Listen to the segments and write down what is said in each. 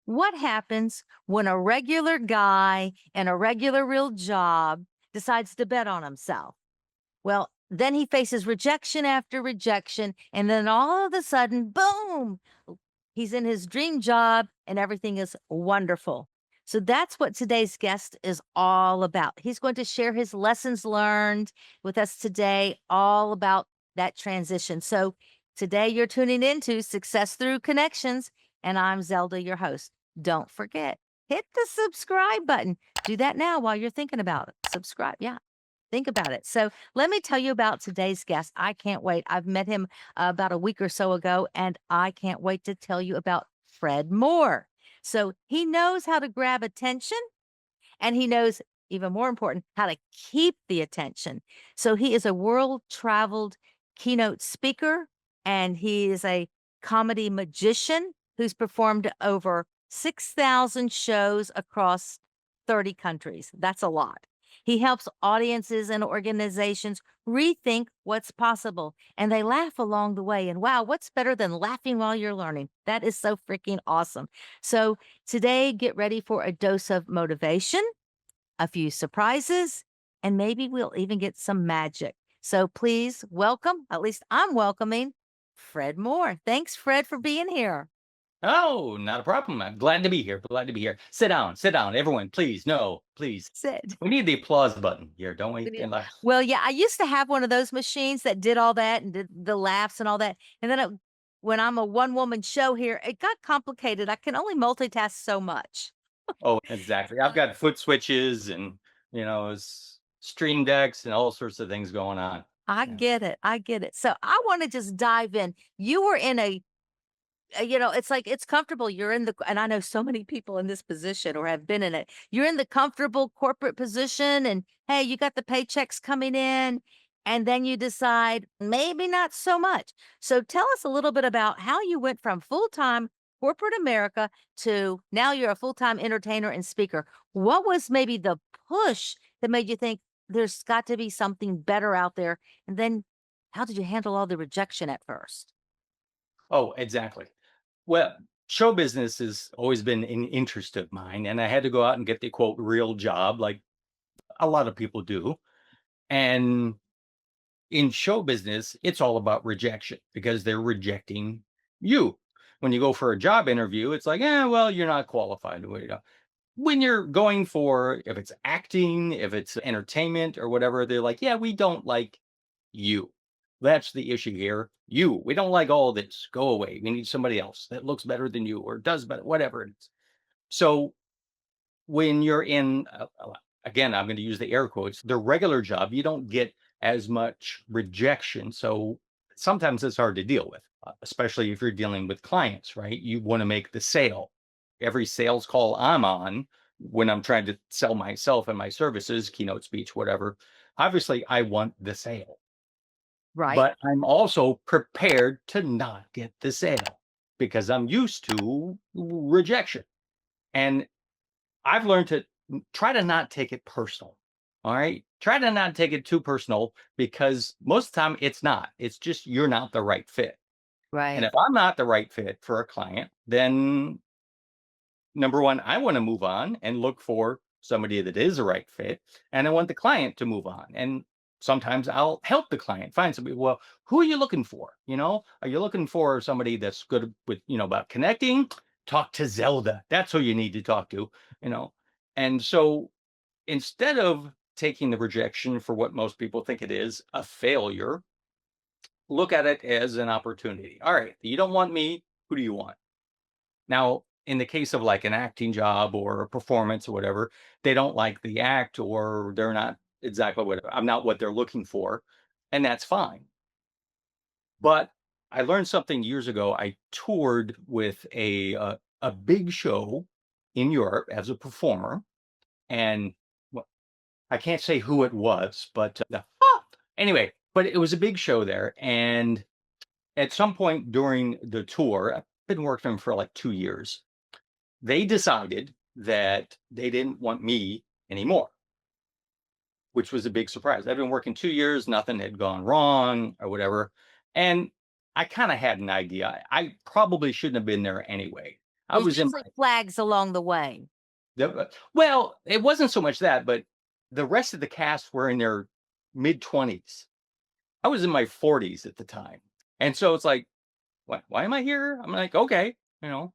What happens when a regular guy in a regular real job decides to bet on himself? Well, then he faces rejection after rejection. And then all of a sudden, boom, he's in his dream job and everything is wonderful. So that's what today's guest is all about. He's going to share his lessons learned with us today, all about that transition. So today you're tuning into Success Through Connections, and I'm Zelda, your host. Don't forget, hit the subscribe button. Do that now while you're thinking about it. Subscribe. Yeah. Think about it. So let me tell you about today's guest. I can't wait. I've met him about a week or so ago, and I can't wait to tell you about Fred Moore. So he knows how to grab attention, and he knows, even more important, how to keep the attention. So he is a world traveled keynote speaker, and he is a comedy magician who's performed over 6,000 shows across 30 countries. That's a lot. He helps audiences and organizations rethink what's possible, and they laugh along the way. And wow, what's better than laughing while you're learning? That is so freaking awesome. So, today, get ready for a dose of motivation, a few surprises, and maybe we'll even get some magic. So please welcome, at least I'm welcoming, Fred Moore. Thanks, Fred, for being here. Oh, not a problem. I'm glad to be here. Glad to be here. Sit down. Sit down. Everyone, please. No, please. Sid. We need the applause button here, don't we? We need- And like, Well, yeah, I used to have one of those machines that did all that and did the laughs and all that. And then when I'm a one woman show here, it got complicated. I can only multitask so much. oh, exactly. I've got foot switches and stream decks and all sorts of things going on. I Yeah. get it. I get it. So I want to just dive in. You were in it's like it's comfortable. You're in the, and I know so many people in this position or have been in it. You're in the comfortable corporate position, and hey, you got the paychecks coming in, and then you decide maybe not so much. So tell us a little bit about how you went from full time corporate America to now you're a full time entertainer and speaker. What was maybe the push that made you think there's got to be something better out there? And then how did you handle all the rejection at first? Oh, exactly. Well, show business has always been an interest of mine, and I had to go out and get the quote real job, like a lot of people do. And in show business, it's all about rejection because they're rejecting you. When you go for a job interview, it's like, yeah, well, you're not qualified. When you're going for, if it's acting, if it's entertainment or whatever, they're like, yeah, we don't like you. That's the issue here. You, we don't like all this. Go away. We need somebody else that looks better than you or does better, whatever it is. So when you're in, again, I'm going to use the air quotes, the regular job, you don't get as much rejection. So sometimes it's hard to deal with, especially if you're dealing with clients, right? You want to make the sale. Every sales call I'm on, when I'm trying to sell myself and my services, keynote speech, whatever, obviously I want the sale, Right. but I'm also prepared to not get the sale because I'm used to rejection. And I've learned to try to not take it personal. All right. Try to not take it too personal because most of the time it's not. It's just you're not the right fit. And Right. if I'm not the right fit for a client, then number one, I want to move on and look for somebody that is a right fit. And I want the client to move on. And sometimes I'll help the client find somebody. Well, who are you looking for? Are you looking for somebody that's good with, about connecting? Talk to Zelda. That's who you need to talk to, you know. And so instead of taking the rejection for what most people think it is, a failure, look at it as an opportunity. All right, you don't want me. Who do you want? Now, in the case of like an acting job or a performance or whatever, they don't like the act or they're not exactly what I'm not what they're looking for. And that's fine. But I learned something years ago. I toured with a big show in Europe as a performer, and well, I can't say who it was, but anyway, but it was a big show there. And at some point during the tour, I've been working for like 2 years, they decided that they didn't want me anymore, which was a big surprise. I've been working 2 years, nothing had gone wrong or whatever. And I kind of had an idea. I probably shouldn't have been there anyway. I There's was in usually flags along the way. well, it wasn't so much that, but the rest of the cast were in their mid-20s. I was in my 40s at the time. And so it's like, why am I here?" I'm like, "Okay," you know?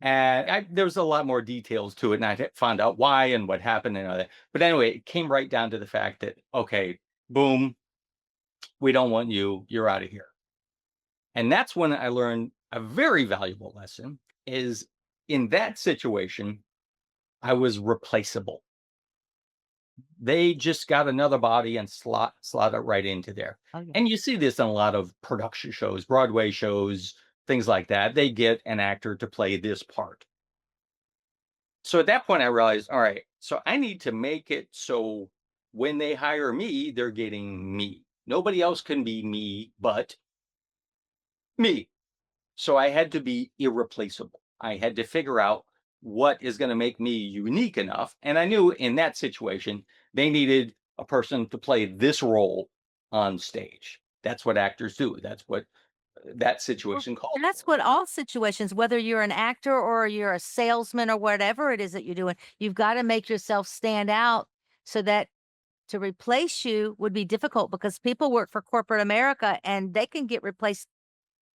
And there was a lot more details to it, and found out why and what happened and all that. But anyway, it came right down to the fact that, okay, boom, we don't want you. You're out of here. And that's when I learned a very valuable lesson is in that situation, I was replaceable. They just got another body and slot it right into there. Oh, yeah. And you see this in a lot of production shows, Broadway shows, things like that. They get an actor to play this part. So at that point, I realized, all right, so I need to make it so when they hire me, they're getting me. Nobody else can be me but me. So I had to be irreplaceable. I had to figure out what is going to make me unique enough. And I knew in that situation, they needed a person to play this role on stage. That's what actors do. That's what that Well, situation called that's for. what all situations, whether you're an actor or you're a salesman or whatever it is that you're doing, you've got to make yourself stand out so that to replace you would be difficult because people work for corporate America and they can get replaced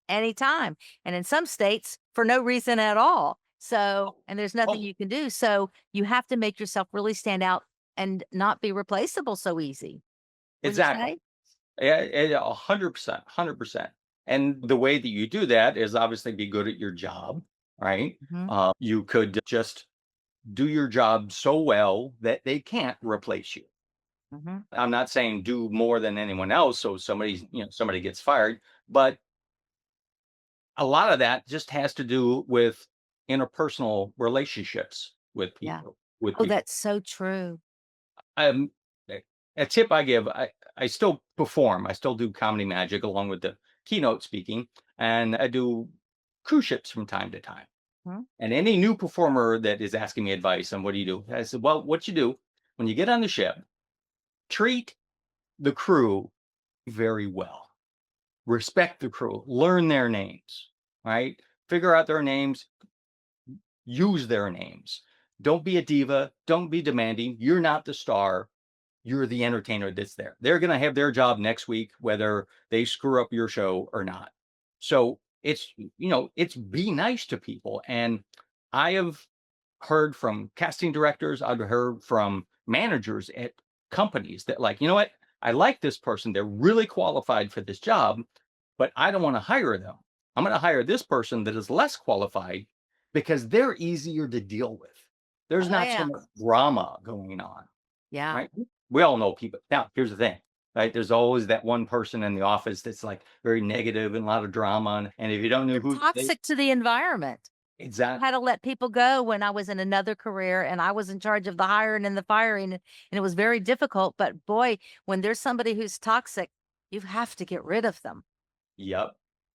anytime. And in some states, for no reason at all. So, and there's nothing Oh, you can do. So you have to make yourself really stand out and not be replaceable so easy. Would you exactly. say? Yeah, 100%, 100%. And the way that you do that is obviously be good at your job, right? Hmm. You could just do your job so well that they can't replace you. Hmm. I'm not saying do more than anyone else, so somebody gets fired, but a lot of that just has to do with interpersonal relationships with Yeah. people. With Oh, people, that's so true. um, a a tip I give: I still perform. I still do comedy magic along with the keynote speaking, and I do cruise ships from time to time. Mhm. And any new performer that is asking me advice on what do you do, I said, well, what you do when you get on the ship, treat the crew very well. Respect the crew, learn their names, right? Figure out their names, use their names. Don't be a diva, don't be demanding. You're not the star, you're the entertainer that's there. They're going to have their job next week, whether they screw up your show or not. So it's be nice to people. And I have heard from casting directors, I've heard from managers at companies that, like, you know what? I like this person. They're really qualified for this job, but I don't want to hire them. I'm going to hire this person that is less qualified because they're easier to deal with. There's Oh, not so yeah. much drama going on. Yeah. Right? We all know people. Now, here's the thing, right? There's always that one person in the office that's like very negative and a lot of drama. And if you don't know They're who they toxic to the environment. Had exactly, to let people go when I was in another career and I was in charge of the hiring and the firing, and it was very difficult. But boy, when there's somebody who's toxic, you have to get rid of them. yep.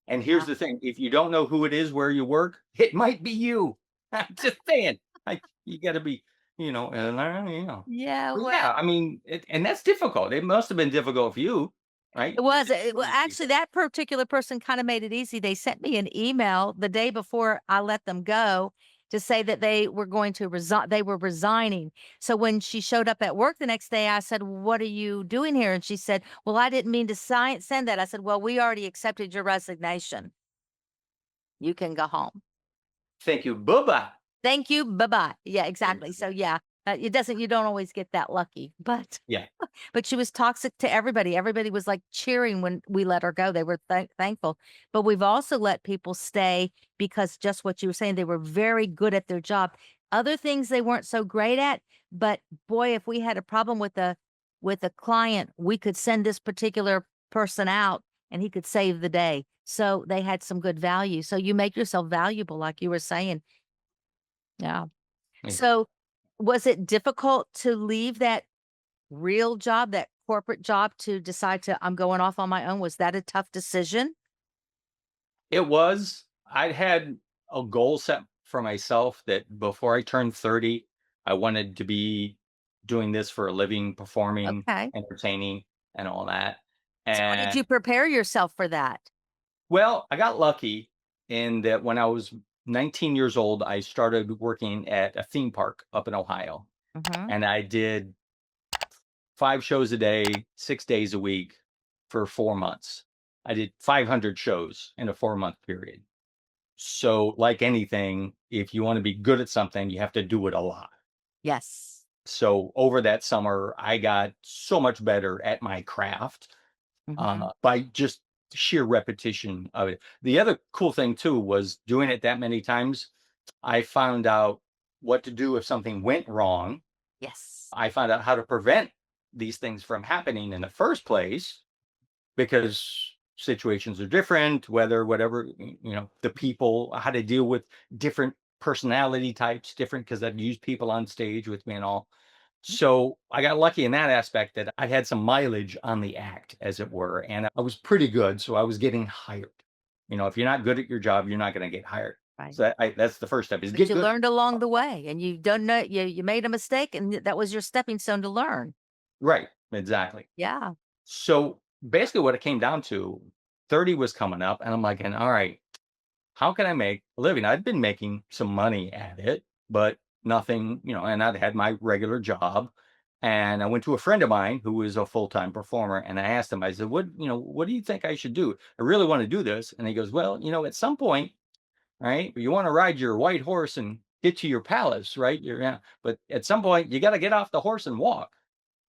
And here's Yeah. the thing: if you don't know who it is where you work, it might be you. I'm just saying, like you got to be, Yeah. But Well, yeah, I mean, and that's difficult. It must have been difficult for you, right? it You was. just Well, lose actually, people. that particular person kind of made it easy. They sent me an email the day before I let them go to say that they were going to resign. They were resigning. So when she showed up at work the next day, I said, "What are you doing here?" And she said, "Well, I didn't mean to send that." I said, "Well, we already accepted your resignation. You can go home." Thank you. Bye bye. Thank you. Bye-bye. Yeah, exactly. So yeah, you don't always get that lucky, but Yeah. she was toxic to everybody. Everybody was like cheering when we let her go. They were thankful. But we've also let people stay because just what you were saying, they were very good at their job. Other things they weren't so great at, but boy, if we had a problem with a client, we could send this particular person out and he could save the day. So they had some good value. So you make yourself valuable, like you were saying. Yeah. So, was it difficult to leave that real job, that corporate job to decide to I'm going off on my own? Was that a tough decision? It was. I'd had a goal set for myself that before I turned 30, I wanted to be doing this for a living, performing, Okay. entertaining, and all that. So how did And you prepare yourself for that? well, I got lucky in that when I was 19 years old, I started working at a theme park up in Ohio, Mhm. and I did 5 shows a day, 6 days a week for 4 months. I did 500 shows in a 4-month period. So, like anything, if you wanna be good at something, you have to do it a lot. Yes. So, over that summer, I got so much better at my craft, Mhm. by just sheer repetition of it. The other cool thing too was doing it that many times, I found out what to do if something went wrong. Yes. I found out how to prevent these things from happening in the first place because situations are different, whether whatever, the people, how to deal with different personality types, different because I've used people on stage with me and all. So I got lucky in that aspect that I had some mileage on the act, as it were, and I was pretty good. So I was getting hired. If you're not good at your job, you're not going to get hired. Right. So that's the first step is But get you good. learned along the way, and you don't know you made a mistake, and that was your stepping stone to learn. Right. Exactly. Yeah. So basically, what it came down to, 30 was coming up, and I'm like, and all right, how can I make a living? I'd been making some money at it, but nothing, and I'd had my regular job. And I went to a friend of mine who is a full-time performer, and I asked him, I said, what do you think I should do? I really want to do this. And he goes, well, at some point, right, you want to ride your white horse and get to your palace, right? Yeah, but at some point, you got to get off the horse and walk.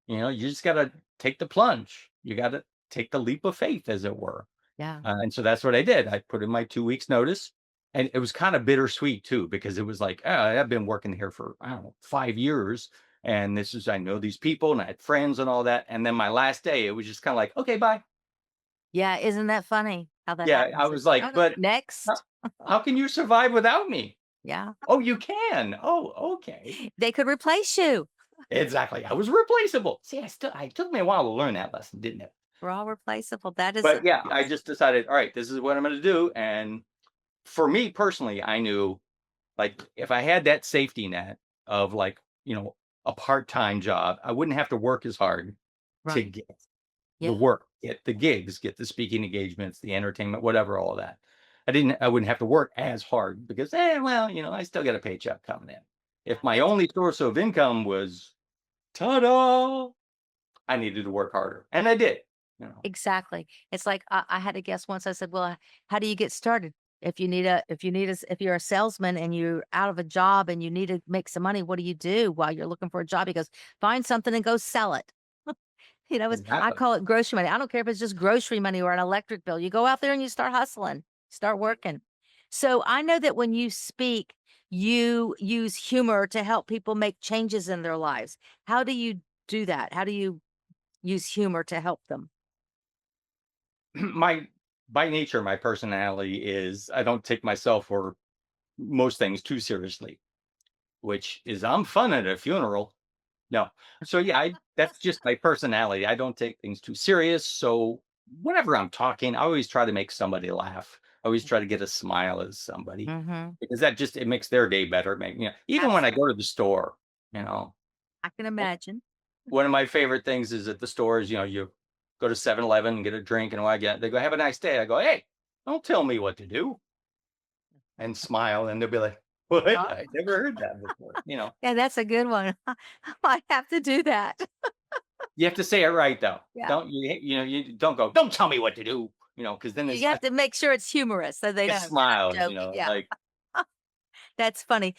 You just got to take the plunge. You got to take the leap of faith, as it were. Yeah. And so that's what I did. I put in my 2 weeks notice, and it was kind of bittersweet too, because it was like, I've been working here for, I don't know, 5 years, and I know these people, and I had friends and all that, and then my last day, it was just kinda like, "Okay, bye." Yeah, isn't that funny how that Yeah, I happens? was It's, like, "Oh, no, "But how next." how can you survive without me?" Yeah. "Oh, you can." "Oh, okay." They could replace you. Exactly, I was replaceable. See, it took me a while to learn that lesson, didn't it? We're all replaceable. That is But, yeah, I awesome. just decided, "Alright, this is what I'm gonna do," and for me personally, I knew, like, if I had that safety net of, like, a part-time job, I wouldn't have to work as hard to Right. get the Yeah. work, get the gigs, get the speaking engagements, the entertainment, whatever, all of that. I wouldn't have to work as hard because, well, I still get a paycheck coming in. If my That's only source of income was, ta-da, I needed to work harder, and I did, you know? exactly. It's like I had a guest once. I said, "Well, how do you get started? If you're a salesman and you're out of a job and you need to make some money, what do you do while you're looking for a job?" He goes, "Find something and go sell it." I Exactly. call it grocery money. I don't care if it's just grocery money or an electric bill. You go out there and you start hustling, start working. So I know that when you speak, you use humor to help people make changes in their lives. How do you do that? How do you use humor to help them? My by nature, my personality is I don't take myself or most things too seriously, which is I'm fun at a funeral. No. So yeah, that's just my personality. I don't take things too serious. So whenever I'm talking, I always try to make somebody laugh. I always try to get a smile as somebody Mhm. because that just it makes their day better. Even when I Absolutely. go to the store, you know, I can o- imagine. one of my favorite things is at the stores, you go to 7-Eleven and get a drink and what I get, they go, have a nice day. I go, hey, don't tell me what to do and smile. And they'll be like, what? Oh, I never heard that before. yeah, that's a good one. I might have to do that. You have to say it right though. Yeah. You don't go, "Don't tell me what to do," because then You have to make sure it's humorous so they I know you're not smile, joking. Yeah. like, That's funny.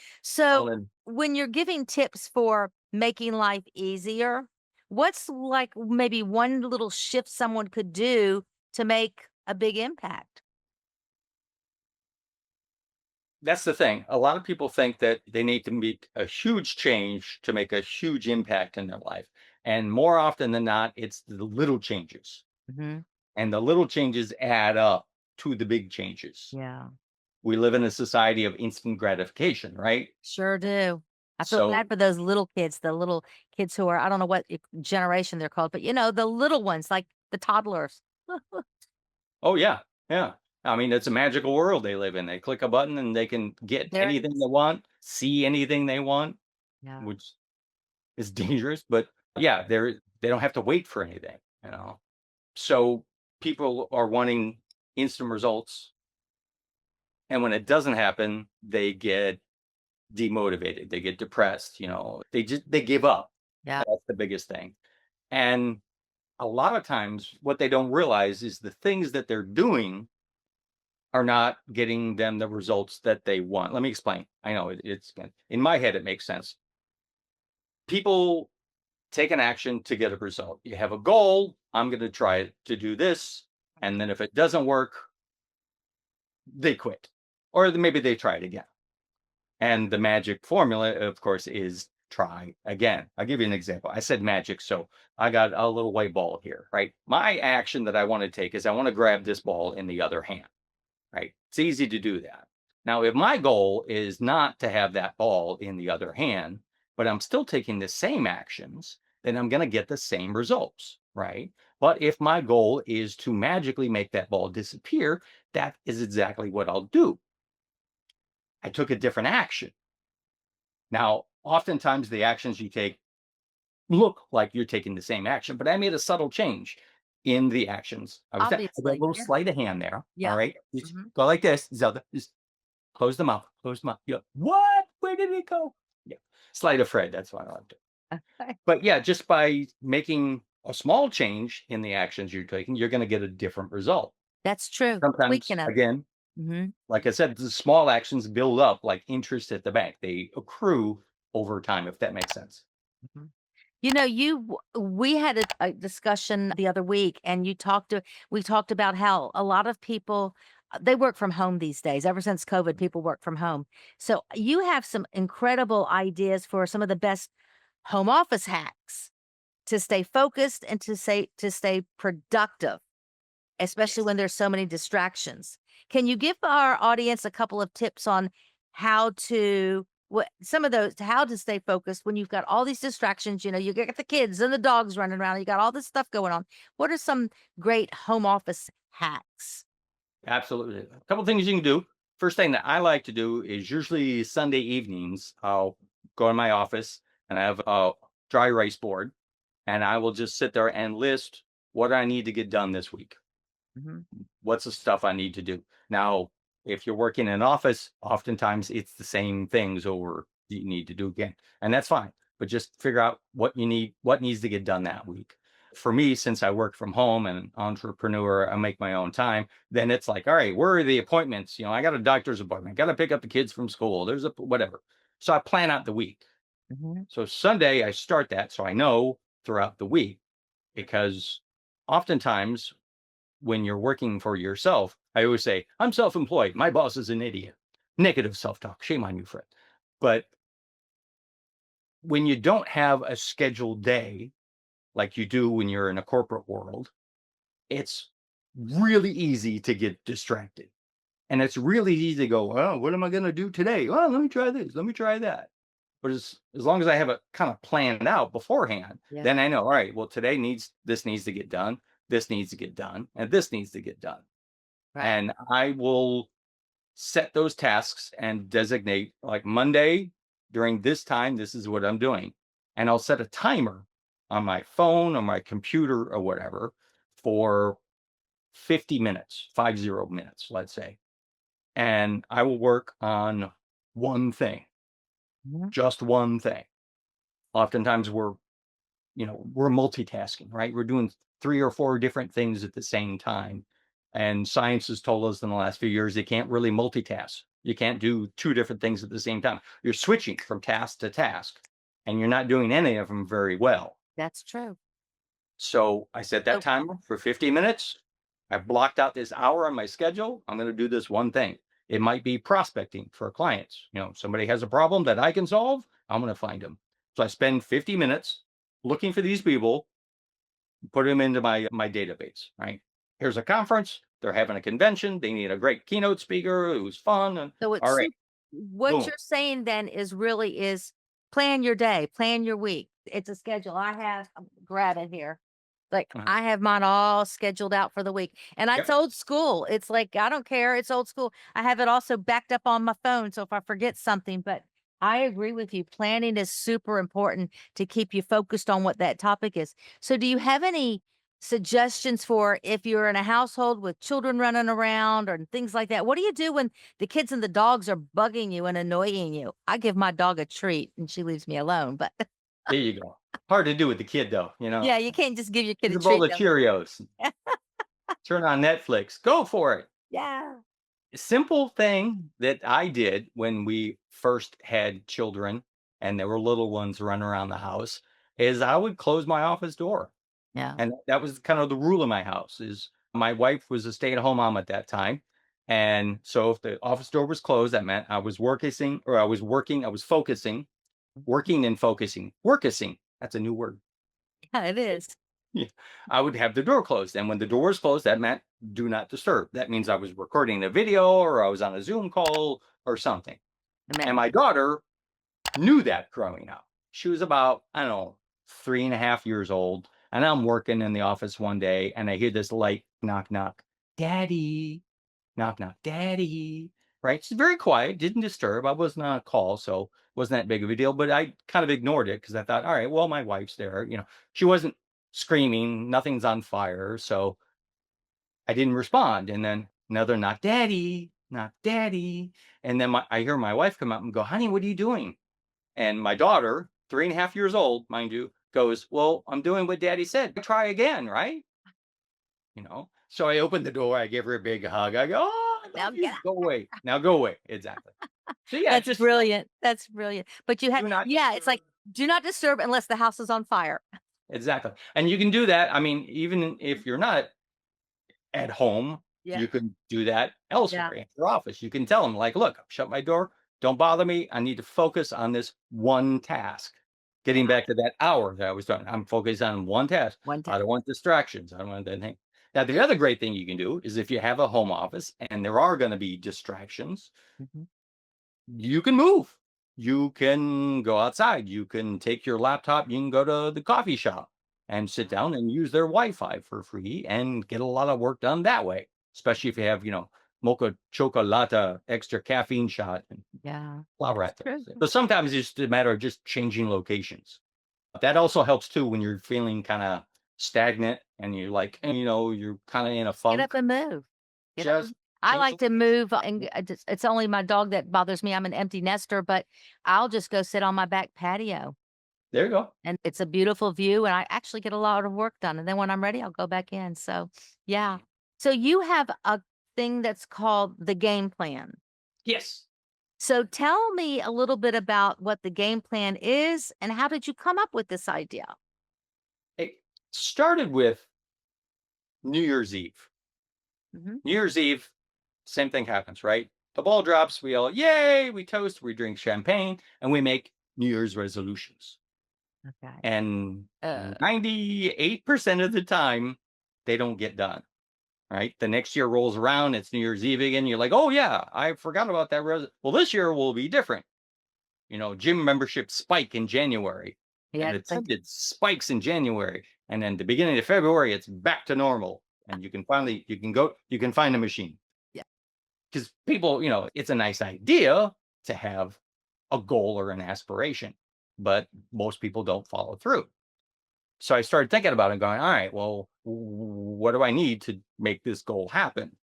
well, So, then when you're giving tips for making life easier, what's like maybe one little shift someone could do to make a big impact? that's the thing. A lot of people think that they need to make a huge change to make a huge impact in their life, and more often than not, it's the little changes, Mhm. and the little changes add up to the big changes. Yeah, We live in a society of instant gratification, right? sure do. I feel So bad for those little kids, the little kids who are, I don't know what generation they're called, but the little ones, like the toddlers. oh, yeah, yeah. I mean, it's a magical world they live in. They click a button and they can get There it anything is. they want, see anything they want, Yeah. which is dangerous, but yeah, they don't have to wait for anything. So people are wanting instant results And when it doesn't happen, they get demotivated, they get depressed, they give up. Yeah. That's the biggest thing. And a lot of times what they don't realize is the things that they're doing are not getting them the results that they want. Let me explain. I know it's in my head, it makes sense. People take an action to get a result. You have a goal. I'm going to try to do this. And then if it doesn't work, they quit. Or maybe they try it again. And the magic formula, of course, is try again. I'll give you an example. I said magic. So I got a little white ball here, right? My action that I want to take is I want to grab this ball in the other hand, right? It's easy to do that. Now, if my goal is not to have that ball in the other hand, but I'm still taking the same actions, then I'm going to get the same results, right? But if my goal is to magically make that ball disappear, that is exactly what I'll do. I took a different action. Now, oftentimes the actions you take look like you're taking the same action, but I made a subtle change in the actions. I got a Obviously. little Yeah. sleight of hand there. All Yeah. right. Just Mhm. go like this, Zelda. Just close them up. Close them up. Yeah. What? Where did it go? Yeah. Sleight of Fred. That's what I like to. But yeah, just by making a small change in the actions you're taking, you're going to get a different result. That's true. Sometimes, Tweaking 'em. again, Mhm. like I said, the small actions build up like interest at the bank. They accrue over time, if that makes sense. Mhm. You know, we had a discussion the other week, and we talked about how a lot of people they work from home these days. Ever since COVID, people work from home. So you have some incredible ideas for some of the best home office hacks to stay focused and to stay productive, especially Yes. when there's so many distractions. Can you give our audience a couple of tips on how to what some of those how to stay focused when you've got all these distractions, you got the kids and the dogs running around, you got all this stuff going on. What are some great home office hacks? Absolutely. A couple things you can do. First thing that I like to do is usually Sunday evenings, I'll go in my office and I have a dry erase board and I will just sit there and list what I need to get done this week. Mhm. What's the stuff I need to do? Now, if you're working in an office, oftentimes it's the same things over you need to do again. And that's fine. But just figure out what needs to get done that week. For me, since I work from home and an entrepreneur, I make my own time, then it's like, all right, where are the appointments? I got a doctor's appointment, got to pick up the kids from school. There's a whatever. So I plan out the week. Mhm. So Sunday, I start that so I know throughout the week because oftentimes when you're working for yourself, I always say, I'm self employed. My boss is an idiot. Negative self talk. Shame on you, Fred. But when you don't have a scheduled day like you do when you're in a corporate world, it's really easy to get distracted. And it's really easy to go, oh, what am I going to do today? Well, let me try this. Let me try that. But as long as I have it kind of planned out beforehand, Yeah. then I know, all right, well, this needs to get done. This needs to get done. And this needs to get done. Right. And I will set those tasks and designate like Monday during this time, this is what I'm doing. And I'll set a timer on my phone or my computer or whatever for 50 minutes, 50 minutes, let's say. And I will work on one thing, Mhm. just one thing. Oftentimes we're multitasking, right? We're doing 3 or 4 different things at the same time. And science has told us in the last few years, you can't really multitask. You can't do 2 different things at the same time. You're switching from task to task, and you're not doing any of them very well. That's true. So I set that So timer for 50 minutes. I blocked out this hour on my schedule. I'm going to do this one thing. It might be prospecting for clients. Somebody has a problem that I can solve. I'm going to find them. So I spend 50 minutes looking for these people, put them into my database, right? Here's a conference. They're having a convention. They need a great keynote speaker. It was fun. And so all it's right, what boom. you're saying then is really is plan your day, plan your week. It's a schedule. Grab it here. Like, Uh-huh. I have mine all scheduled out for the week, and it's Yep. old school. It's like, I don't care, it's old school. I have it also backed up on my phone, so if I forget something, but I agree with you. Planning is super important to keep you focused on what that topic is. So do you have any suggestions for if you're in a household with children running around or things like that. What do you do when the kids and the dogs are bugging you and annoying you? I give my dog a treat and she leaves me alone, but There you go. Hard to do with the kid though, you know. yeah, you can't just give your kid Here's a a bowl treat. of Cheerios. Turn on Netflix. Go for it. Yeah. Simple thing that I did when we first had children and there were little ones running around the house is I would close my office door. Yeah. And that was kind of the rule in my house is my wife was a stay-at-home mom at that time. And so if the office door was closed, that meant I was working or I was working, I was focusing, working and focusing. Workising. That's a new word. Yeah, it is. Yeah. I would have the door closed. And when the door was closed, that meant do not disturb. That means I was recording a video or I was on a Zoom call or something. And Amazing. my daughter knew that growing up. She was about, I don't know, 3.5 years old. And I'm working in the office one day and I hear this light knock, knock, daddy, knock, knock, daddy. Right. She's very quiet, didn't disturb. I wasn't on a call, so wasn't that big of a deal. But I kind of ignored it because I thought, all right, well, my wife's there. She wasn't screaming, nothing's on fire. So I didn't respond. And then another knock, daddy, knock, daddy. And then I hear my wife come up and go, honey, what are you doing? And my daughter, 3.5 years old, mind you, goes, well, I'm doing what daddy said. Try again, right? So I opened the door, I give her a big hug. I go, oh, I Now love get you. out. Go away. Now go away. Exactly. So yeah, That's just brilliant. That's brilliant. But you had, do not yeah, it's like, disturb. do not disturb unless the house is on fire. Exactly. And you can do that. I mean, even if you're not at home, Yeah. you can do that Yeah. elsewhere at your office. You can tell them, like, look, shut my door. Don't bother me. I need to focus on this one task. Getting back to that hour that I was talking, I'm focused on one task. One I time. don't want distractions. I don't want anything. Now, the other great thing you can do is if you have a home office and there are going to be distractions, Mhm. you can move. You can go outside. You can take your laptop. You can go to the coffee shop and sit down and use their Wi-Fi for free and get a lot of work done that way. Especially if you have, mocha chocolata extra caffeine shot and Yeah. blah That's blah. true. So sometimes it's just a matter of just changing locations. That also helps too when you're feeling kind of stagnant and you're like, you're kind of in a Get funk. up and move. Get up Just and I change like to locations. move and it's only my dog that bothers me. I'm an empty nester, but I'll just go sit on my back patio There you go. and it's a beautiful view and I actually get a lot of work done. And then when I'm ready, I'll go back in. So, yeah. So you have a thing that's called the game plan. Yes. So tell me a little bit about what the game plan is and how did you come up with this idea? It started with New Year's Eve. Mhm. New Year's Eve, same thing happens, right? The ball drops, we all, yay, we toast, we drink champagne, and we make New Year's resolutions. Okay. And Uh, 98% of the time, they don't get done, right? The next year rolls around, it's New Year's Eve again. You're like, oh, yeah, I forgot about that. Well, this year will be different. Gym membership spike in January, yeah, and it's like, attendance spikes in January. And then the beginning of February, it's back to normal. And you can find a machine. yeah. Because people, it's a nice idea to have a goal or an aspiration, but most people don't follow through. So I started thinking about it, going, all right, well, what do I need to make this goal happen?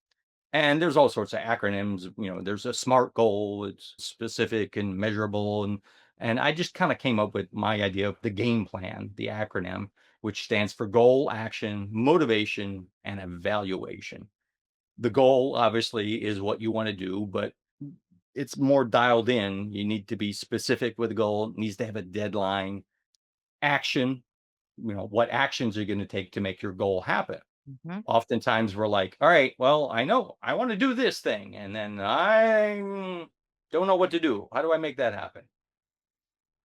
And there's all sorts of acronyms. There's a SMART goal, it's specific and measurable. And I just kind of came up with my idea of the game plan, the acronym, which stands for goal, action, motivation, and evaluation. The goal obviously is what you want to do, but it's more dialed in. You need to be specific with the goal. It needs to have a deadline. Action, what actions are you going to take to make your goal happen? Mhm. Oftentimes we're like, all right, well, I know I want to do this thing, and then I don't know what to do. How do I make that happen?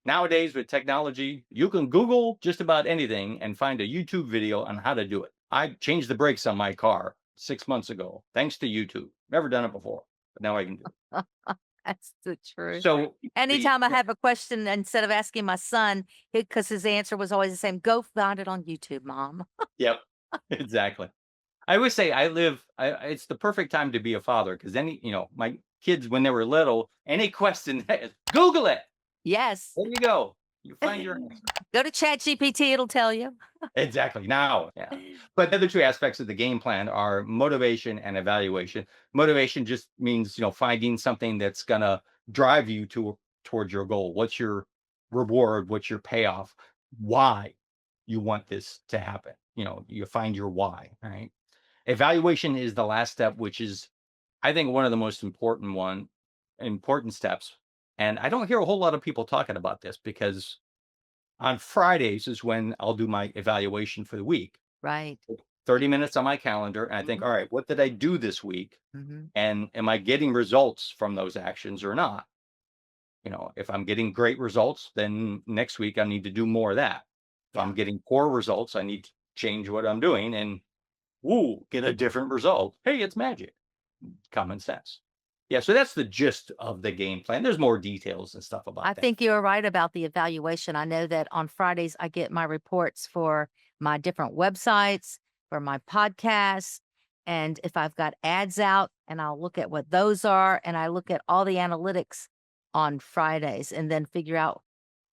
Nowadays with technology, you can Google just about anything and find a YouTube video on how to do it. I changed the brakes on my car 6 months ago, thanks to YouTube. Never done it before, but now I can do it. That's the truth. So the Anytime I have a question, instead of asking my son, because his answer was always the same, go find it on YouTube, mom. yep, exactly. I always say it's the perfect time to be a father because my kids when they were little, any question, Google it. Yes. There you go. You find your answer. Go to ChatGPT, it'll tell you. Exactly. Now, yeah. But the other two aspects of the game plan are motivation and evaluation. Motivation just means, finding something that's gonna drive you towards your goal. What's your reward? What's your payoff? Why you want this to happen? You find your why, right? Evaluation is the last step, which is, I think, one of the most important steps. And I don't hear a whole lot of people talking about this because on Fridays is when I'll do my evaluation for the week. Right. 30 minutes on my calendar. And I think, Mhm, all right, what did I do this week? mhm. And am I getting results from those actions or not? If I'm getting great results, then next week I need to do more of that. If I'm Yeah. getting poor results, I need to change what I'm doing and woo, get a different result. Hey, it's magic. Common sense. Yeah, so that's the gist of the game plan. There's more details and stuff I about that. think you're right about the evaluation. I know that on Fridays, I get my reports for my different websites, for my podcasts, and if I've got ads out, and I'll look at what those are, and I look at all the analytics on Fridays and then figure out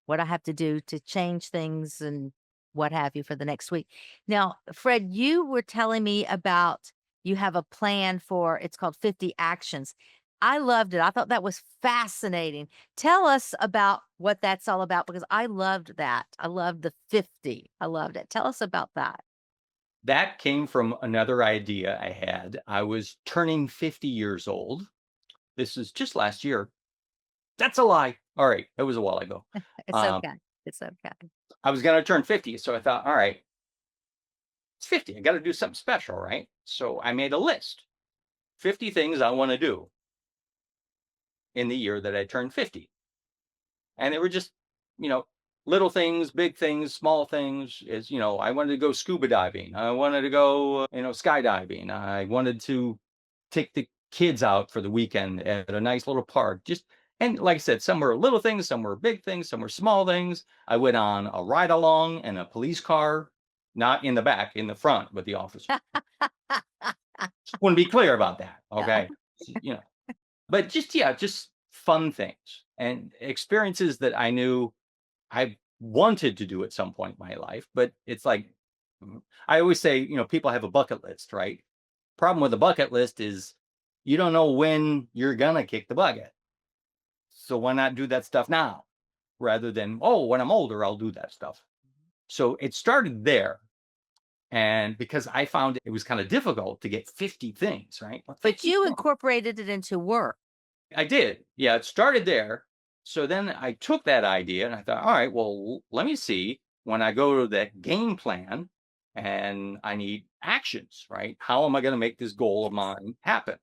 what I have to do to change things and what have you for the next week. Now, Fred, you were telling me about you have a plan for it's called 50 actions. I loved it. I thought that was fascinating. Tell us about what that's all about because I loved that. I loved the 50. I loved it. Tell us about that. That came from another idea I had. I was turning 50 years old. This is just last year. That's a lie. All right, it was a while ago. It's Um, okay. It's okay. I was gonna turn 50, so I thought, all right, it's 50. I got to do something special, right? So I made a list. 50 things I want to do in the year that I turned 50. And they were just, you know, little things, big things, small things. I wanted to go scuba diving. I wanted to go, skydiving. I wanted to take the kids out for the weekend at a nice little park. And like I said, some were little things, some were big things, some were small things. I went on a ride along in a police car, not in the back, in the front with the officer. Just want to be clear about that. Yeah. Okay. But just, yeah, just fun things and experiences that I knew I wanted to do at some point in my life, but it's like I always say, people have a bucket list, right? Problem with a bucket list is you don't know when you're gonna kick the bucket. So why not do that stuff now rather than, oh, when I'm older, I'll do that stuff. So it started there. And because I found it was kind of difficult to get 50 things, right? Well, But 50 you things. incorporated it into work. I did. Yeah, it started there. So then I took that idea and I thought, all right, well, let me see when I go to that game plan and I need actions, right? How am I going to make this goal of mine happen?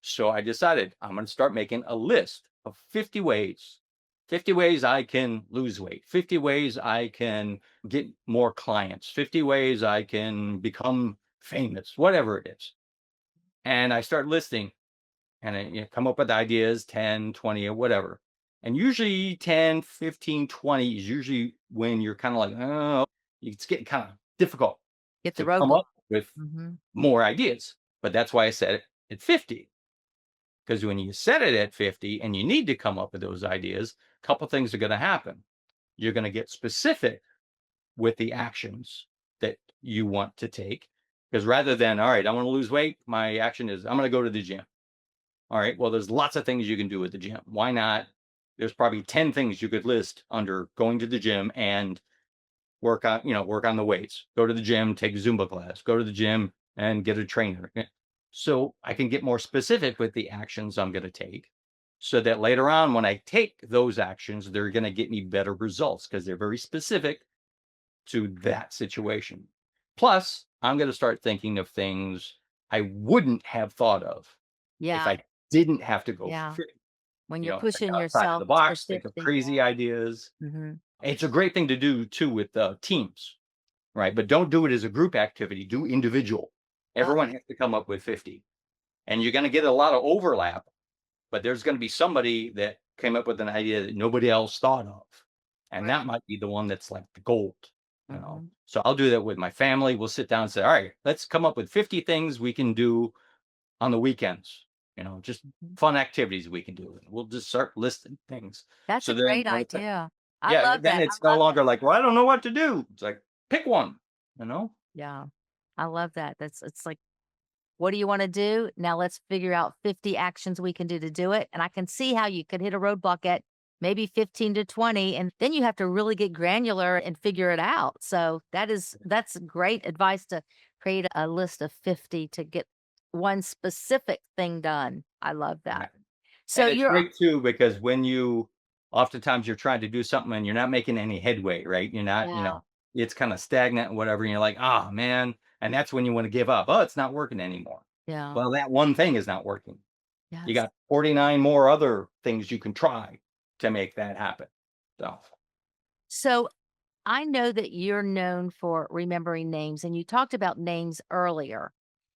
So I decided I'm going to start making a list of 50 ways I can lose weight, 50 ways I can get more clients, 50 ways I can become famous, whatever it is. And I start listing and come up with ideas 10, 20, or whatever. And usually 10, 15, 20 is usually when you're kind of like, oh, it's getting kind of difficult Get the to come roadblock. up with Mhm. more ideas. But that's why I set it at 50. Because when you set it at 50 and you need to come up with those ideas, a couple things are going to happen. You're going to get specific with the actions that you want to take. Because rather than, all right, I want to lose weight, my action is I'm going to go to the gym. All right. Well, there's lots of things you can do at the gym. Why not? There's probably 10 things you could list under going to the gym and work on the weights. Go to the gym, take a Zumba class, go to the gym and get a trainer. So I can get more specific with the actions I'm going to take so that later on when I take those actions, they're going to get me better results because they're very specific to that situation. Plus, I'm going to start thinking of things I wouldn't have thought of if Yeah. I didn't have to go for Yeah. 50. When you're Think pushing outside of yourself the for box, think of 50. crazy ideas. Mhm. It's a great thing to do too with teams, right? But don't do it as a group activity, do individual. Oh, Everyone has to come up with 50. And you're going to get a lot of overlap, but there's going to be somebody that came up with an idea that nobody else thought of. And that right. might be the one that's like the gold. Mhm. So I'll do that with my family. We'll sit down and say, all right, let's come up with 50 things we can do on the weekends, just Mhm. fun activities we can do. And we'll just start listing things. That's So a then great idea. I Yeah, love then that. it's I no love that. longer like, "Well, I don't know what to do." It's like, "Pick one," you know? Yeah. I love that. It's like, what do you want to do? Now let's figure out 50 actions we can do to do it. And I can see how you could hit a roadblock at maybe 15 to 20. And then you have to really get granular and figure it out. So that's great advice to create a list of 50 to get one specific thing done. I love Yeah. that. So And it's you're great too because when you oftentimes you're trying to do something and you're not making any headway, right? You're not, yeah, it's kind of stagnant and whatever. And you're like, oh man. And that's when you want to give up. Oh, it's not working anymore. yeah, Well, that one thing is not working. You yes. got 49 more other things you can try to make that happen. So So I know that you're known for remembering names and you talked about names earlier.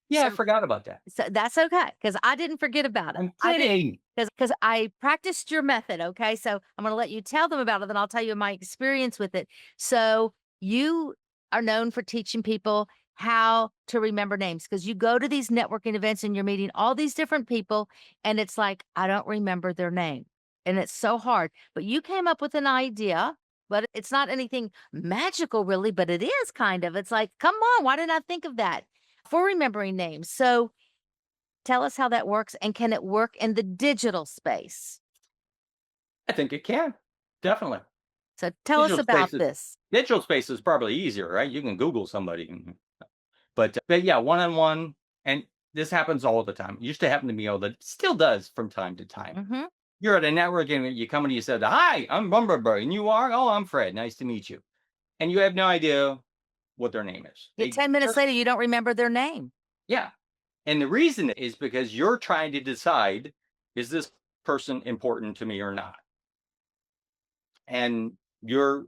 yeah, I So forgot about that. So that's okay, because I didn't forget about it. I'm I did kidding. because I practiced your method, okay? So I'm gonna let you tell them about it, then I'll tell you my experience with it. So you are known for teaching people how to remember names because you go to these networking events and you're meeting all these different people, and it's like, I don't remember their name. And it's so hard. But you came up with an idea, but it's not anything magical really, but it is kind of. It's like, come on, why didn't I think of that? For remembering names. So tell us how that works, and can it work in the digital space? I think it can. Definitely. So tell us Digital about spaces this. digital space is probably easier, right? You can Google somebody. But yeah, one-on-one, and this happens all the time. It used to happen to me all the still does from time to time. Mhm. You're at a networking event, you come and you said, "Hi, I'm Bumblebee, and you are? Oh, I'm Fred. Nice to meet you." And you have no idea what their name is. Yet They 10 minutes just later, you don't remember their name. yeah. And the reason is because you're trying to decide, is this person important to me or not? And you're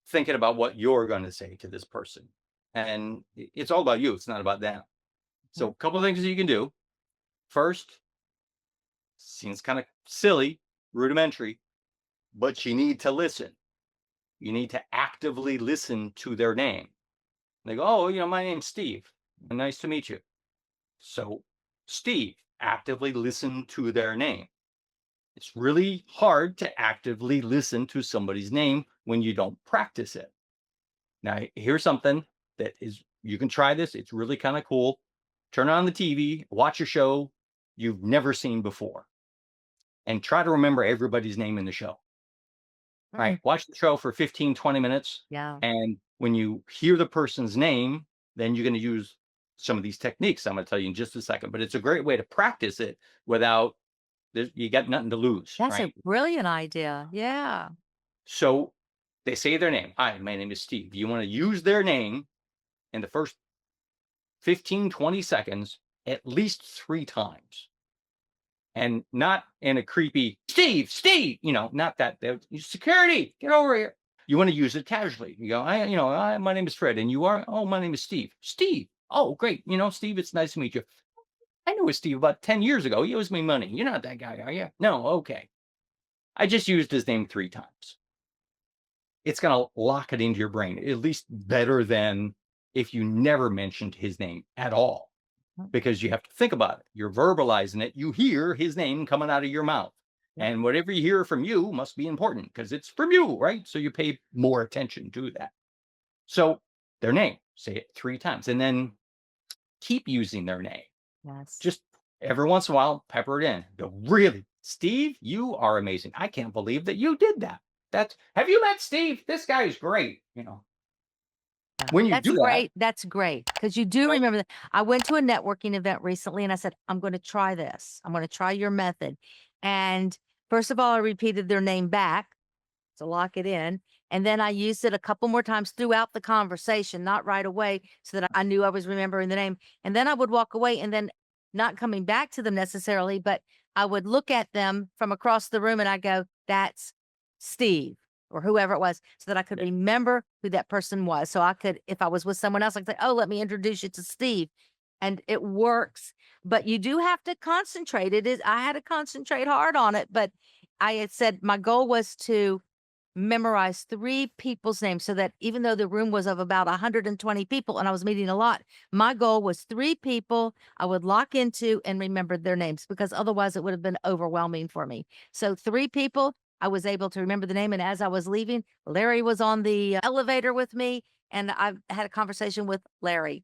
thinking about what you're going to say to this person. And it's all about you. It's not about them. So Mm, a couple of things that you can do. First, seems kind of silly, rudimentary, but you need to listen. You need to actively listen to their name. They go, "Oh, my name's Steve. Nice to meet you." So, Steve, actively listen to their name. It's really hard to actively listen to somebody's name when you don't practice it. Now, here's something that is, you can try this. It's really kind of cool. Turn on the TV, watch a show you've never seen before, and try to remember everybody's name in the show. mm, Right? Watch the show for 15, 20 minutes, yeah. and when you hear the person's name, then you're gonna use some of these techniques I'm gonna tell you in just a second, but it's a great way to practice it without you got nothing to lose, That's a right? brilliant idea. Yeah. So, they say their name. "Hi, my name is Steve." You wanna use their name in the first 15, 20 seconds at least 3 times, and not in a creepy, "Steve, Steve," not that, "Security, get over here." You wanna use it casually. You go, My name is Fred, and you are?" "Oh, my name is Steve." "Steve? Oh, great. Steve, it's nice to meet you. I knew a Steve about 10 years ago. He owes me money. You're not that guy, are you?" "No." "Okay." I just used his name 3 times. It's gonna lock it into your brain, at least better than if you never mentioned his name at all, Mm, because you have to think about it. You're verbalizing it. You hear his name coming out of your mouth. yeah. And whatever you hear from you must be important because it's from you, right? So you pay more attention to that. So their name, say it 3 times, and then keep using their name. Yes. Just every once in a while, pepper it in. Go, "Really, Steve, you are amazing. I can't believe that you did that. Have you met Steve? This guy is great." Yeah. When you do that, That's great because you do right? remember that. I went to a networking event recently and I said, I'm going to try this. I'm going to try your method. And first of all, I repeated their name back to lock it in. And then I used it a couple more times throughout the conversation, not right away, so that I knew I was remembering the name. And then I would walk away and then not coming back to them necessarily, but I would look at them from across the room and I go, that's Steve or whoever it was, so that I could Yeah. remember who that person was. So I could, if I was with someone else, I could say, oh, let me introduce you to Steve. And it works, but you do have to concentrate. I had to concentrate hard on it, but I had said my goal was to memorize 3 people's names so that even though the room was of about 120 people and I was meeting a lot, my goal was 3 people I would lock into and remember their names because otherwise it would have been overwhelming for me. So 3 people, I was able to remember the name, and as I was leaving, Larry was on the elevator with me, and I had a conversation with Larry.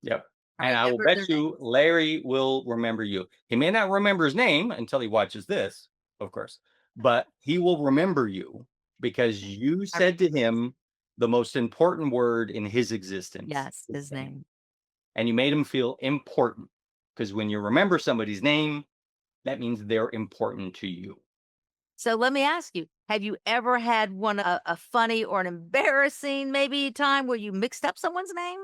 Yep. I And I will remembered bet their you names. Larry will remember you. He may not remember his name until he watches this, of course, but he will remember you because you I said to remember his him the most important word in his existence, yes, his his name. name. And you made him feel important because when you remember somebody's name, that means they're important to you. So let me ask you, have you ever had a funny or an embarrassing maybe time where you mixed up someone's name?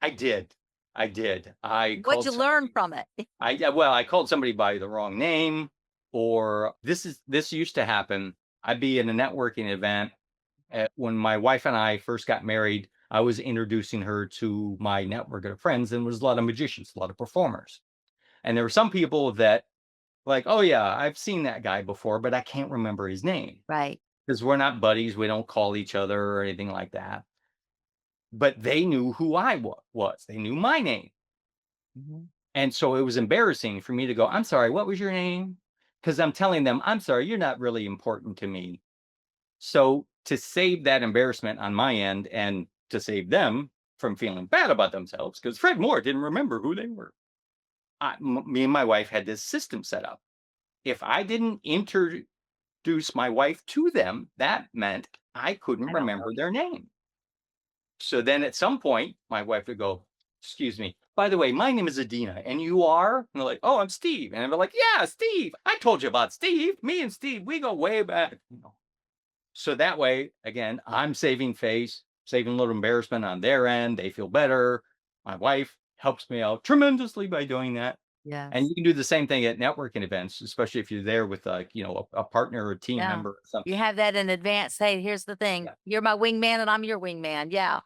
I did. I did. I What'd called you learn somebody. from it? I yeah, well, I called somebody by the wrong name, or this used to happen. I'd be in a networking event when my wife and I first got married. I was introducing her to my network of friends, and there was a lot of magicians, a lot of performers, and there were some people that like, oh yeah, I've seen that guy before, but I can't remember his name Right. because we're not buddies. We don't call each other or anything like that. But they knew who I was. They knew my name. Mhm. And so it was embarrassing for me to go, "I'm sorry, what was your name?" Because 'Cause I'm telling them, "I'm sorry, you're not really important to me." So to save that embarrassment on my end and to save them from feeling bad about themselves, because Fred Moore didn't remember who they were. Me and my wife had this system set up. If I didn't introduce my wife to them, that meant I couldn't I don't know remember you. their name. So then at some point, my wife would go, "Excuse me, by the way, my name is Adina, and you are?" And they're like, "Oh, I'm Steve." And I'm like, "Yeah, Steve. I told you about Steve. Me and Steve, we go way back." So that way, again, I'm saving face, saving a little embarrassment on their end. They feel better. My wife helps me out tremendously by doing that. And Yes. you can do the same thing at networking events, especially if you're there with like, a partner or a team Yeah. member or something. You have that in advance. Hey, here's the thing. Yeah, You're my wingman and I'm your wingman. Yeah.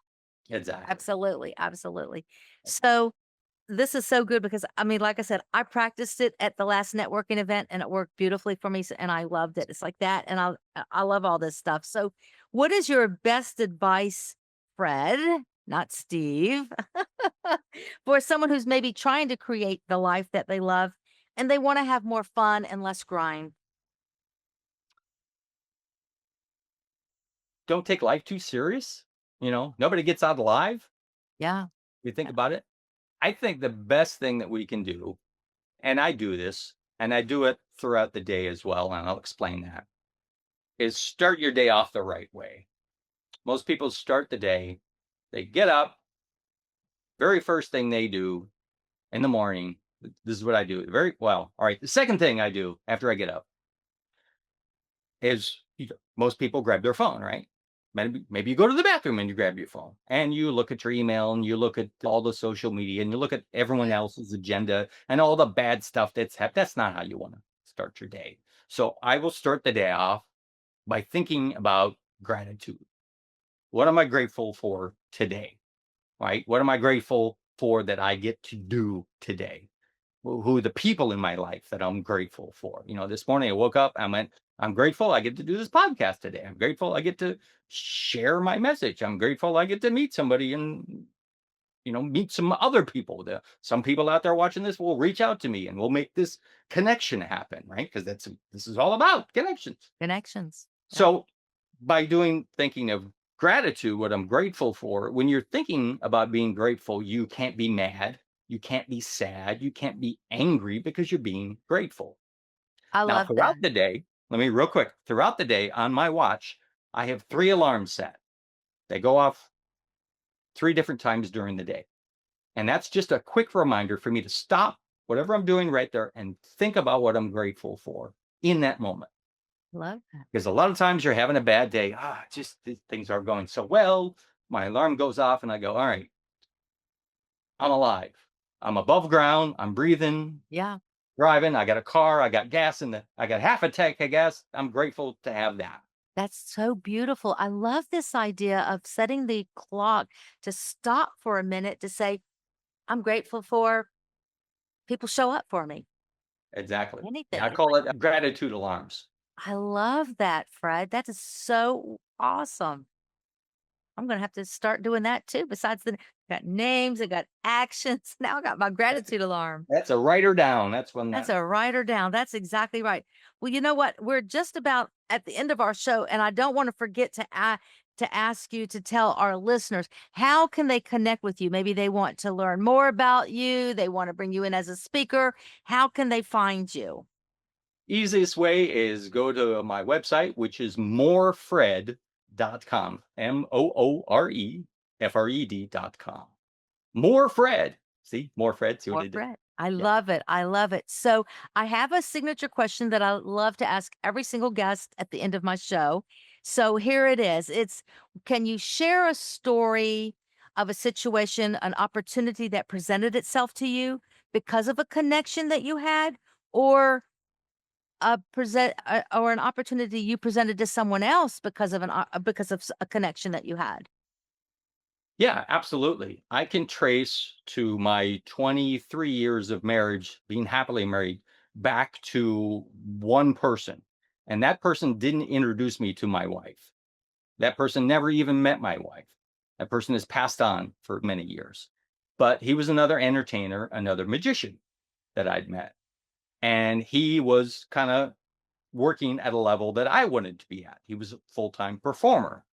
exactly. Absolutely. Absolutely. So this is so good because I mean, like I said, I practiced it at the last networking event and it worked beautifully for me. And I loved it. It's like that. And I love all this stuff. So what is your best advice, Fred, not Steve, for someone who's maybe trying to create the life that they love and they want to have more fun and less grind? Don't take life too serious. Nobody gets out alive. Yeah. You think about it. I think the best thing that we can do, and I do this, and I do it throughout the day as well, and I'll explain that, is start your day off the right way. Most people start the day, they get up, very first thing they do in the morning, this is what I do. Very well. All right. The second thing I do after I get up is most people grab their phone, right? Maybe you go to the bathroom and you grab your phone and you look at your email and you look at all the social media and you look at everyone else's agenda and all the bad stuff that's happened. That's not how you want to start your day. So I will start the day off by thinking about gratitude. What am I grateful for today? Right? What am I grateful for that I get to do today? Who are the people in my life that I'm grateful for? This morning I woke up, I'm grateful I get to do this podcast today. I'm grateful I get to share my message. I'm grateful I get to meet somebody and, meet some other people. Some people out there watching this will reach out to me and we'll make this connection happen, right? Because this is all about connections. Connections. Yeah. So by thinking of gratitude, what I'm grateful for, when you're thinking about being grateful, you can't be mad, you can't be sad, you can't be angry because you're being grateful. I Now, love throughout that. the day, let me real quick, throughout the day on my watch, I have 3 alarms set. They go off 3 different times during the day. And that's just a quick reminder for me to stop whatever I'm doing right there and think about what I'm grateful for in that moment. Love that. Because a lot of times you're having a bad day. Just things are going so well. My alarm goes off and I go, all right, I'm alive. I'm above ground. I'm breathing, Yeah. driving. I got a car. I got gas I got half a tank of gas. I'm grateful to have that. That's so beautiful. I love this idea of setting the clock to stop for a minute to say, I'm grateful for people show up for me. Exactly. Yeah, Anything. I It's call like, it gratitude alarms. I love that, Fred. That is so awesome. I'm going to have to start doing that too. Besides the Got names, I got actions. Now I got my gratitude alarm. That's a writer down. That's when That's that a writer down. That's exactly right. Well, you know what? We're just about at the end of our show, and I don't want to forget to ask you to tell our listeners how can they connect with you? Maybe they want to learn more about you. They want to bring you in as a speaker. How can they find you? easiest way is go to my website, which is morefred.com. MOOREFRED.com. More Fred. See, more Fred. See what Or I did? Brett. I Yeah. love it. I love it. So I have a signature question that I love to ask every single guest at the end of my show. So here it is. It's can you share a story of a situation, an opportunity that presented itself to you because of a connection that you had, or or an opportunity you presented to someone else because of a connection that you had? Yeah, absolutely. I can trace to my 23 years of marriage, being happily married, back to one person. And that person didn't introduce me to my wife. That person never even met my wife. That person has passed on for many years. But he was another entertainer, another magician that I'd met. And he was kind of working at a level that I wanted to be at. He was a full-time performer.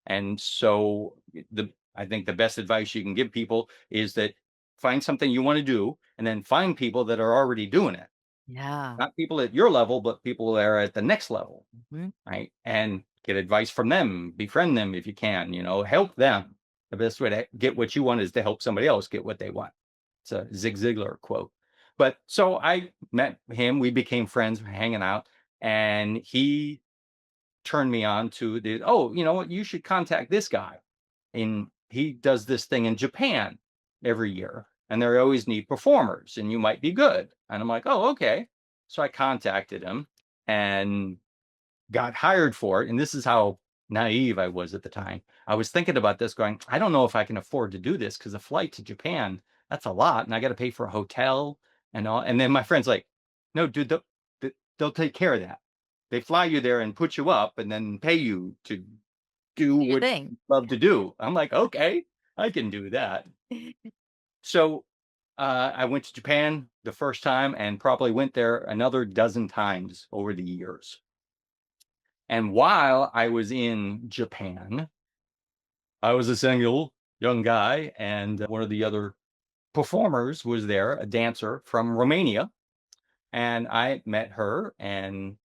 And so the I think the best advice you can give people is that find something you want to do and then find people that are already doing it. Yeah. Not people at your level, but people that are at the next level, Mhm. right? And get advice from them, befriend them if you can, help them. The best way to get what you want is to help somebody else get what they want. It's a Zig Ziglar quote. But so I met him, we became friends, hanging out, and he turned me on to oh, you know what, you should contact this guy. And he does this thing in Japan every year, and they always need performers, and you might be good. And I'm like, oh, okay. So I contacted him and got hired for it. And this is how naive I was at the time. I was thinking about this, going, I don't know if I can afford to do this because a flight to Japan, that's a lot. And I got to pay for a hotel and all. And then my friend's like, no, dude, they'll take care of that. They fly you there and put you up and then pay you to do Do your what thing. you love to do. I'm like, okay, I can do that. So I went to Japan the first time and probably went there another dozen times over the years. And while I was in Japan, I was a single young guy, and one of the other performers was there, a dancer from Romania. And I met her and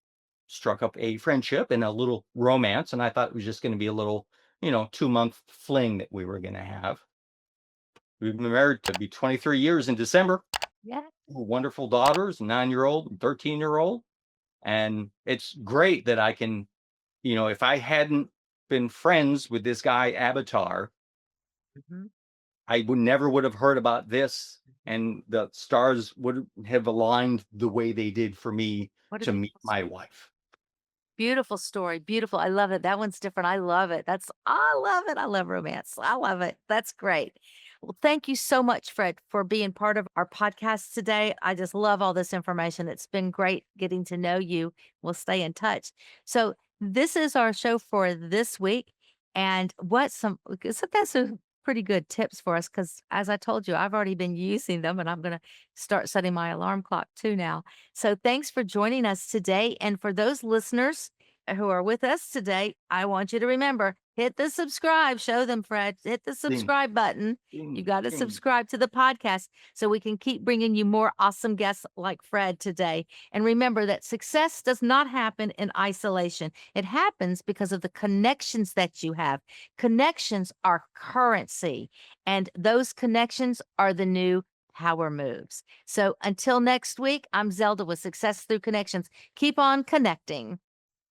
struck up a friendship and a little romance. And I thought it was just going to be a little, 2-month fling that we were going to have. We've been married to be 23 years in December. Yeah. Wonderful daughters, 9-year-old and 13-year-old. And it's great that I can, if I hadn't been friends with this guy Avatar, Mhm. I would have heard about this, and the stars would have aligned the way they did for me What a to meet beautiful my story. wife. Beautiful story. Beautiful. I love it. That one's different. I love it. I love it. I love romance. I love it. That's great. Well, thank you so much, Fred, for being part of our podcast today. I just love all this information. It's been great getting to know you. We'll stay in touch. So, this is our show for this week. And so that's a pretty good tips for us because, as I told you, I've already been using them and I'm going to start setting my alarm clock too now. So, thanks for joining us today. And for those listeners who are with us today, I want you to remember hit the subscribe. Show them, Fred. Hit the Ding, subscribe button. You ding, got to ding. subscribe to the podcast so we can keep bringing you more awesome guests like Fred today. And remember that success does not happen in isolation, it happens because of the connections that you have. Connections are currency, and those connections are the new power moves. So until next week, I'm Zelda with Success Through Connections. Keep on connecting.